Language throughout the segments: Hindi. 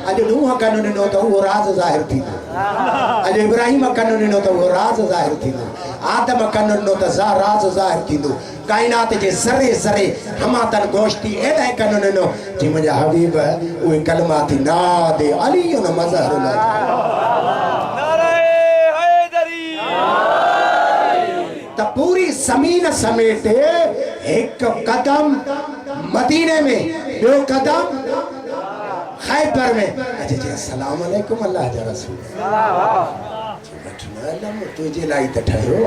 अज नूह कन ॾिनो त उहो राज़ ज़ाहिर थींदो अज इब्राहिम कन ॾिनो त उहो राज़ ज़ाहिर थींदो आदम कन ॾिनो त राज़ ज़ाहिर थींदो काइनात जे ज़रे ज़रे हमातन गोश्ती एॾा कन ॾिनो जी मुंहिंजा हबीब उहे कलमाती नादे अली उन मज़हर त पूरी ज़मीन समेत एक कदम मदीने में ॿियो कदम खैबर में अच्छा जी अस्सलाम वालेकुम अल्लाह जा रसूल तुझे लाई त ठहियो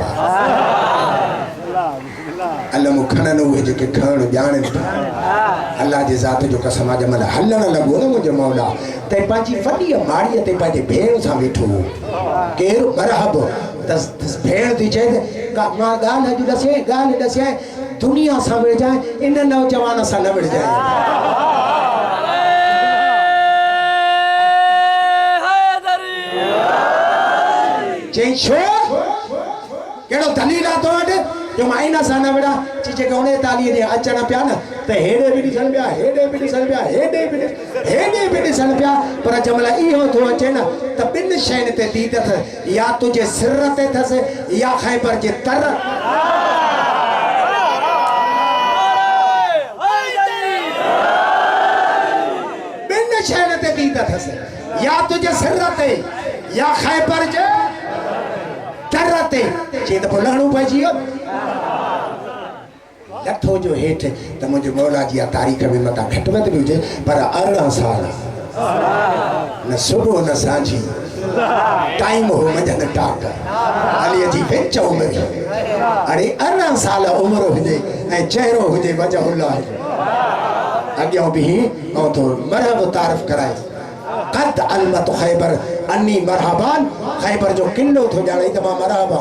अल्लाह मुखणन उहे जेके खण ॼाणनि था अल्लाह जे ज़ात जो कसम आज महिल हलण लॻो न मुंहिंजो मौला त पंहिंजी वॾी माड़ीअ ते पंहिंजे भेण सां वेठो हो केरु मरहब भेण थी चए मां ॻाल्हि अॼु ॾसे दुनिया सां विढ़जाए इन नौजवान सां न विढ़जाए चई छो कहिड़ो दलील आहे तो वटि जो मां इन सां न विढ़ा चई जेके 39 जे अचनि पिया न त हेॾे बि ॾिसनि पिया हेॾे बि ॾिसनि पिया हेॾे बि ॾिसनि पिया पर जंहिं महिल इहो थो अचे न त ॿिनि शयुनि ते दीद अथसि या तुंहिंजे सिर ते अथसि या खैबर जे तर ॿिनि शयुनि ते दीद अथसि या तुंहिंजे सिर ते या खैबर जे तर ते चई त पोइ लहणो पइजी वियो लठो जो हेठि त मुंहिंजे मौला जी तारीख़ में मथां घटि वधि बि हुजे पर 18 साल न सुबुह न सांझी टाइम हो मंझंदि टाक अलीअ जी विच उमिरि अड़े 18 साल उमिरि हुजे ऐं चहिरो हुजे वजह अॻियां बि ऐं तो मरहब तारीफ़ कराए कद अलमत खैबर अन्नी मरहबान खैबर जो किलो थो ॼाणे त मां मरहबा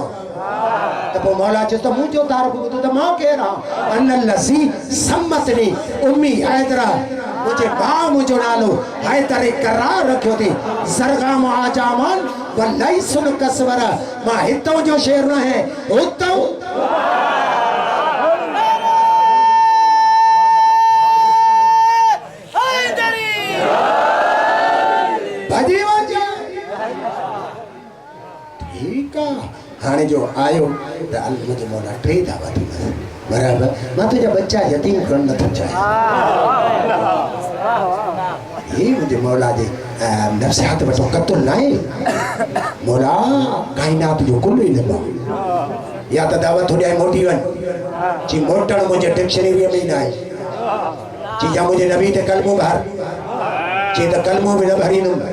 त पोइ मौला चयो त मुंहिंजो तारीफ़ ॿुधो त मां केरु आहियां अन लज़ी सम्मतनी उम्मी हैदरा मुंहिंजे भाउ मुंहिंजो नालो हैदर करार रखियो थी ज़रगाम आजामान वलई सुन कसवर मां हितों जो शेर न है हुतों हाने जो आयो त मुझे मौला टे दावा दूंगा बराबर मां तुझा बच्चा यतीम करण न थो चाहे ये मुझे मौला जे नफ़सियात वटो कतल न आहे मौला काइनात जो कुल ई न या त दावा थो ॾियां मोटी वञ जी मोटण मुंहिंजे डिक्शनरीअ में ई न आहे जी या मुंहिंजे नबी ते कलमो भर जी त कलमो बि न भरींदुमि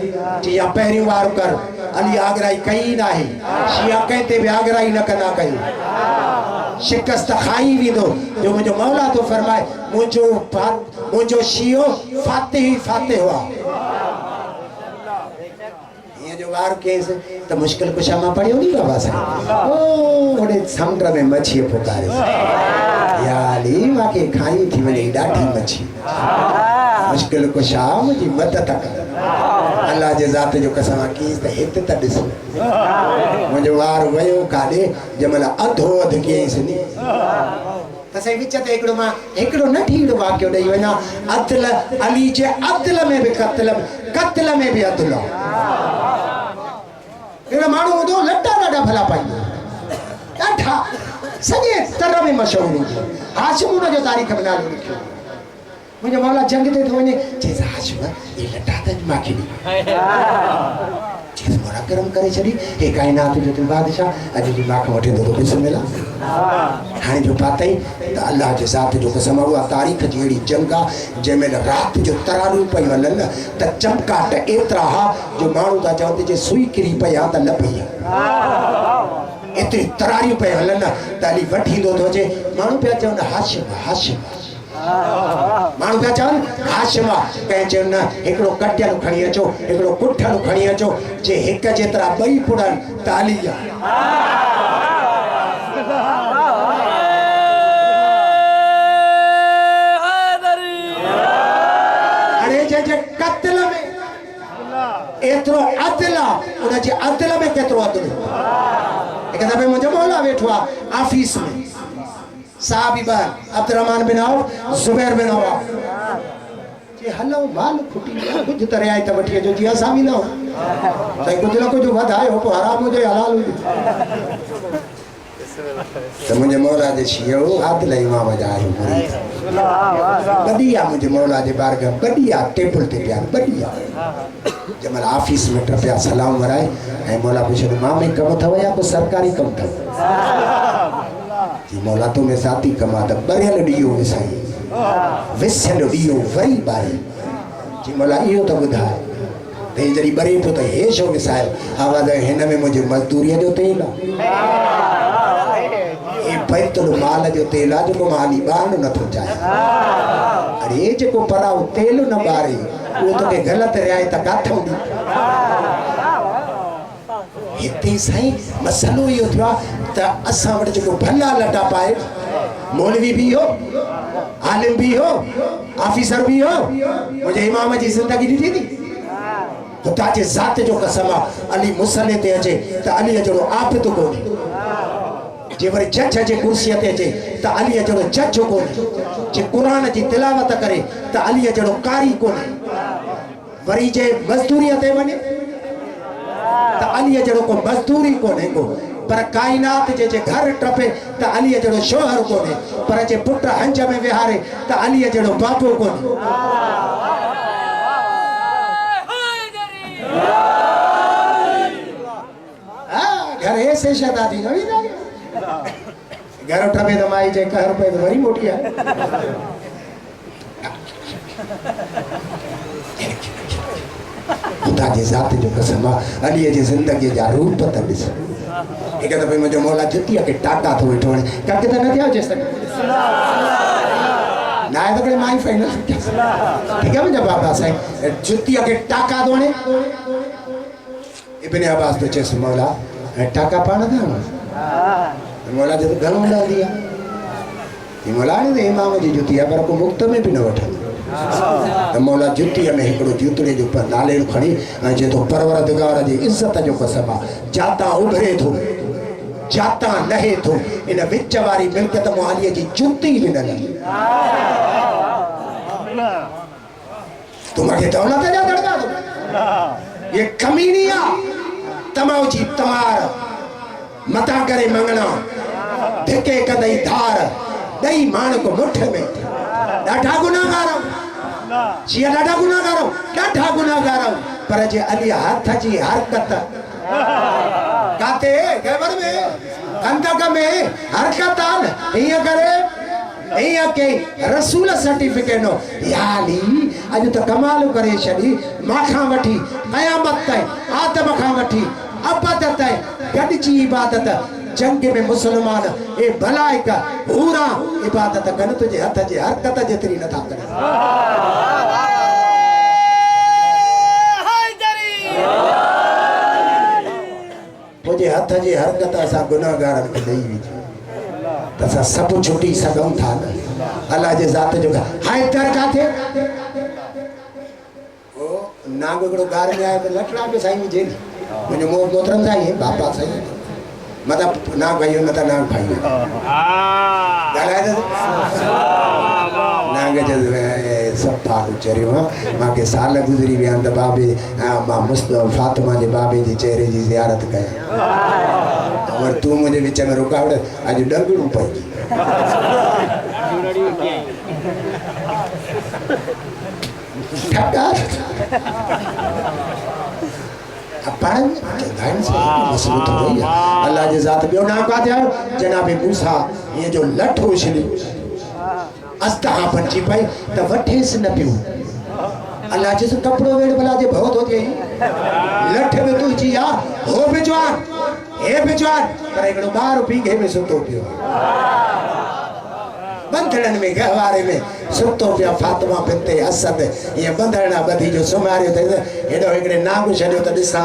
जी या पहिरियों वार कर अली आगराई कई ना है शिया कहते भी आगराई न कना कई शिकस्त खाई वेंदो जो मुझो मौला तो फरमाए मुझो शियो फातिह हुआ ये जो वार केस तो मुश्किल कुशा मां पढ़ियो नहीं बाबा साहब ओ ओडे समुद्र में मच्छी पुकारे या अली माके खाई थी वने डाठी मच्छी मुश्किल कुशा मुझी मदद कर अल्लाह जे ज़ात जो कसम कीस त हित त ॾिस मुंहिंजो वार वियो काॾे जंहिंमहिल अधो अधु कयईंसि नी त साईं विच ते हिकिड़ो न ठीकड़ो वाक़ियो ॾेई वञा अदल अली जे अदल में बि कत्ल में बि अदल अहिड़ो माण्हू हूंदो लटा ॾाढा भला पाईंदो ॾाढा सॼे तर में मशहूरु हूंदो हाशिम हुन जो तारीख़ में नालो लिखियो मुझे मौला जंग ते तो वने चेस हाशिम ये लटा त माखे दी चेस मोरा करम करे छड़ी हे कायनात जो बादशाह अज जी माख वठे तो बिस्मिल्लाह हाने जो पातई त अल्लाह जे ज़ात जो कसम हुआ तारीख़ जेड़ी जंगा जे में रात जो तरारू पई वलन त चमकाट एतरा हा जो मानू ता चवंदे जे सुई किरी पई आ त न पई एतरी तरारी पई हलन त अली वठींदो तो जे मानू पे चवंदा हाशिम मानू क्या चवन हाशिमा कहीं चवन न एकड़ो कटियल खणी अचो एकड़ो कुठल खणी अचो जे एक जेतरा बई पुड़न तालिया अरे जे कत्ल में एतरो अदला उन जे अदल में केतरो अदल एक दफे मुझे मौला बैठो ऑफिस में साहब Abdurrahman bin of Zubair bin Awwam ये हलो माल फुटी कुछ तरह आई त वठी जो जी असां भी ना सही कुछ ना कुछ वधाए हो हराम हो जाए हलाल हो तो मुझे मौला जे छियो हाथ लई मां बजायो बढ़िया मुझे मौला जे बारगाह बढ़िया टेबल ते प्यार बढ़िया जमल ऑफिस में टपिया सलाम वराए ऐं मौला पूछे मां में कम थव या को सरकारी कम थव जी मौला तो में साथी कमा त बरियल दियो विसाई विसल दियो वरी बारी जी मौला इहो तो बुधाए ते जरी बरे तो हे शो विसायो आवाज हिन में मुझे मजदूरी जो तेल ए पैतल माल जो तेल आ जो माली बाण न थो चाहे अरे जे को पराव तेल न बारे वो तो के गलत रहे त काथो दी इतनी सही मसलो यो थियो त असा वट जो भला लटा पाए मौलवी भी हो आलिम भी हो ऑफिसर भी हो मुझे इमाम जी जिंदगी दी थी खुदा जे जात जो कसम अली मुसल्ले ते अचे त अली जड़ो आप तो को जे वरी जज जे कुर्सी ते अचे त अली जड़ो जज को जे कुरान जी तिलावत करे त अली जड़ो कारी को वरी जे मजदूरी ते वने त अली जड़ो को मजदूरी को को पर कायनात जे घर टपे त अली जड़ो शोहर को पर जे पुट हंज में विहारे त अली जड़ो बापो को घर ऐसे शदादी न घर टपे तो माई जे कहर पे वरी मोटी है खुदा जी जात जो कसम अली जी जिंदगी जा रूप त दिस एक दफे मुझे मौला जुतिया के टाका तो वेठो काके त न थियो जेस तक ना तो के माई फाइनल ठीक है मुझे बाबा साईं जुतिया के टाका दोने इब्ने अब्बास तो चेस मौला टाका पाना था मौला जो घणो डाल दिया ये मौला ने इमाम जी जुतिया पर को मुक्त में भी न वठन त मौला जुतिया में एकड़ो जुतड़े जो पर नाले खणी जे तो परवरदिगार जी इज्जत जो कसम जाता उभरे थो जाता लहे थो इन विच वारी मिल्कियत मुआली जी जुती भी न लगी तुम्हारे दौलत जा दड़गा दो ये कमीनिया तमाओ जी तमार मता करे मंगना धिके कदई धार दई मान को मुठ में डाढा गुनाहगार जी डाढा गुनाहगार पर जे अली हाथ जी हरकत काते खबर में कंदक में हरकत आन ये करे ये के रसूल सर्टिफिकेट नो याली अज तो कमाल करे छडी माखा वठी कयामत ताई आदम खा वठी अबद ताई गडजी इबादत जंग में मुसलमान ए भलाई का पूरा इबादत कन तुझे हथ जे हरकत जेतरी न था करे मुझे हथ जे हरकत असा गुनाहगारन के दई विच तसा सब छुटी सगम था न अल्लाह जे जात जो हैदर का थे ओ नागड़ो गार में आए तो लटड़ा पे साईं जेल मुझे मोहतरम साईं बापा साईं मतलब ना भाई न ना भाई गाला है नागे जब सब फालू चरियो मां के साल गुजरी वे अंद बाबे मां मुस्तफा फातिमा जे बाबे जी चेहरे जी जियारत कया और तू मुझे विच में रुकावट आज डगड़ू पई ठक्का अपन जदान से मसलो तो रही है अल्लाह जे जात बियो ना का दिया जनाब मूसा ये जो लठ हो छली अस्ता पंची पई त वठे से न पियो अल्लाह जे कपड़ो वेड़ भला जे बहुत होती लठ में तू जी या हो बिजवान हे बिजवान पर एकड़ो बार पीगे में सुतो पियो बंधड़न में गहवारे में सुतो पिया फातिमा बिनते असद ये बंधड़ना बधी जो सुमारियो थे एडो एकड़े नागु छडियो त दिसा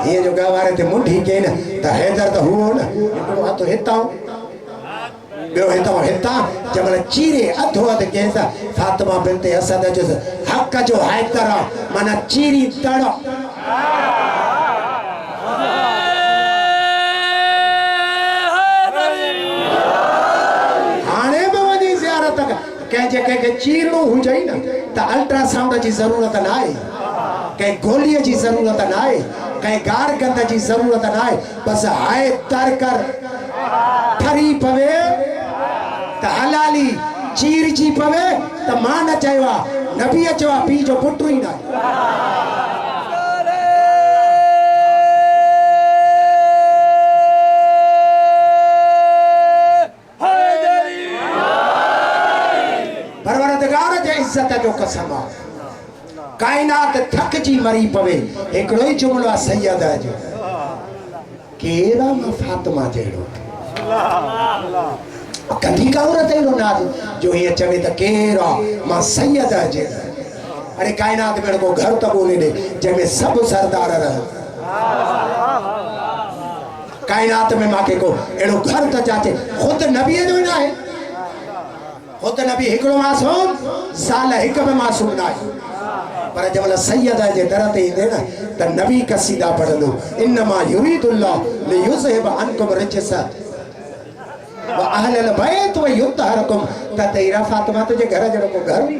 ये जो गहवारे ते मुंडी के न त हैदर त हुओ न एकड़ो हाथ हितां बियो हितां जमल चीरे अधो अध के त फातिमा बिनते असद जो हक जो हैदर माना चीरी तड़ो के चीरणो हो जाई ना त अल्ट्रासाउंड जी ज़रूरत ना आहे, कंहिं गोलीअ जी ज़रूरत ना आहे, कंहिं गार गंद जी ज़रूरत ना आहे। बसि हाय तर कर ठरी पवे त हलाली चीरजी पवे त मां न चयो आहे, नबीअ चयो आहे पीउ जो पुटु ई न आहे। परवरदिगार जे इज्जत जो कसम आहे, कायनात थक जी मरी पवे। हिकिड़ो ई जुमिलो आहे सैयद जो, केरु आहे मां फातिमा जहिड़ो, कॾहिं काउरत अहिड़ो नाज़ जो हीअं चवे त केरु आहे मां सैयद जहिड़ो। अरे कायनात में को घर त ॻोल्हे ॾे जंहिंमें सभु सरदार रहनि। कायनात में मूंखे को अहिड़ो घर त जाचे, ख़ुदि नबीअ जो ई न आहे। ख़ुदि नबी हिकिड़ो मासूम, साल हिक में मासूम न आहे। पर जब सैयद जे दर ते ईंदे न त नबी कसीदा पढ़ंदो, इन्नमा युरीदुल्लाह लियुज़हिब अन्कुम रिजस व अहलल बैत व युतहरकुम। त तेरा फातिमा तुझे घर जहिड़ो को घर हुई।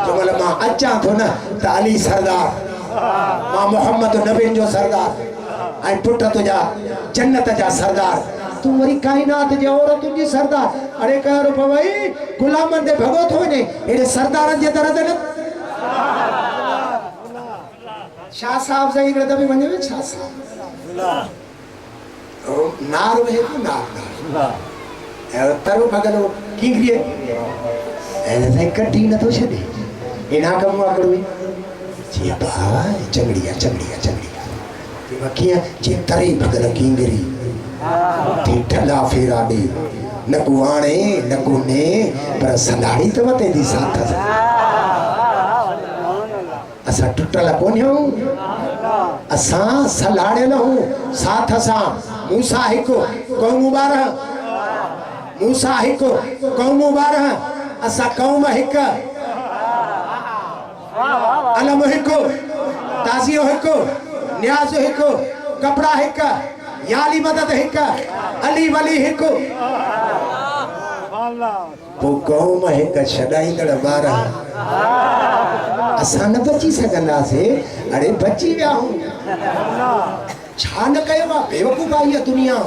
जमल मां अचां थो न त अली सरदार, मां मोहम्मद नबीन जो सरदार ऐं पुट तुंहिंजा जन्नत जा सरदार, तू वरी कायनात जे औरतुनि जी सरदार। अरे कहिड़ो पवई गुलामनि ते भॻो थो वञे, हेॾे सरदारनि जे दर ते न। शाह साहब सां हिकिड़े दफ़े वञे छा साहब नार में नार तरो भॻलो किंगरीअ ऐं साईं कटी नथो छॾे, एॾा कमु आकड़ो जी बाबा चंगड़ी आहे चंगड़ी आहे चंगड़ी आहे कीअं जी तरे भॻल किंगरी थी ठला फेरा ॾे, न को आणे न को ने पर संदाड़ी त वते थी साथ असां टुटल कोन्हूं, असां सलाड़ियल हूं साथ सां। मूसा हिकु क़ौम 12, मूसा हिकु क़ौम 12, असां क़ौम हिकु, अलम हिकु, ताज़ियो हिकु, न्याज़ हिकु, कपड़ा हिकु, याली मदद हिकु, अली वली हिकु। पोइ क़ौम हिकु छॾाईंदड़ 12 असां न बची सघंदासीं। अरे बची विया हूं, छा न कयो आहे बेवकूफ़ आहे इहा दुनिया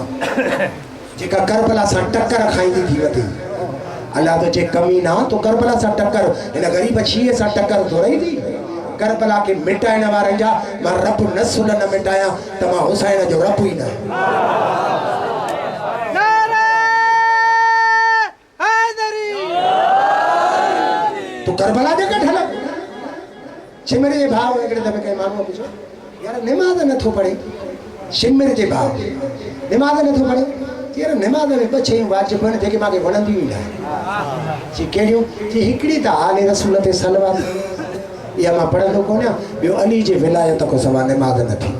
जेका करबला सां टक्कर खाईंदी थी वधे। अल्लाह तो चे कमी ना तो करबला सां टक्कर, हिन ग़रीब शीअ सां टक्कर थोरी थी। करबला के मिटाइण वारनि जा मां रब नसुल न मिटाया त मां हुसैन जो रब ई न। तू करबला जे कठल शिमिर जे भाव हिकिड़े दफ़े कंहिं माण्हूअ पुछो, यार निमाज़ नथो पढ़े, शिमिर जे भाव निमाज़ नथो पढ़े, यार निमाज़ में 2 शयूं वाजिब आहिनि जेके मूंखे वणंदियूं ई न आहिनि। जी कहिड़ियूं? जी हिकिड़ी त आले रसूल ते सलवात, इहा मां पढ़ंदो कोन आहियां। ॿियो अली जे विलायत खां सवाइ निमाज़ न थी।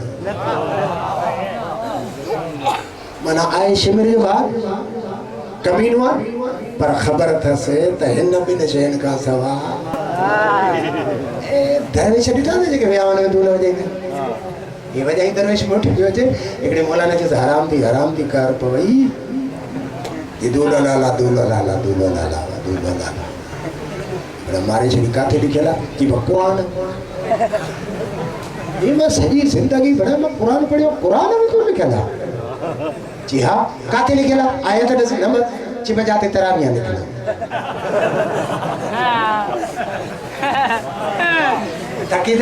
माना आहे शिमिर जो भाव कमीनो आहे, पर ख़बर अथसि त हिन 2 शयुनि खां सवाइ दरवेश ॾिठा न जेके विया में दूल वॼाईंदा, ये वॼाई दरवेश में उठी पियो अचे, हिकिड़े मौलाना चयोसि हराम थी कर पवई, ये दूल लाला दूल लाला दूल लाला दूल लाला हिकिड़ा मारे छॾी। किथे लिखियल आहे? कि क़ुरान। ये मां सॼी ज़िंदगी भर मां क़ुरान पढ़ियो, क़ुरान में कोन लिखियल आहे। जी हाँ, किथे लिखियल आहे? आयत ॾिस नंबर चिप जाते तराबियां लिखियल आहे। तके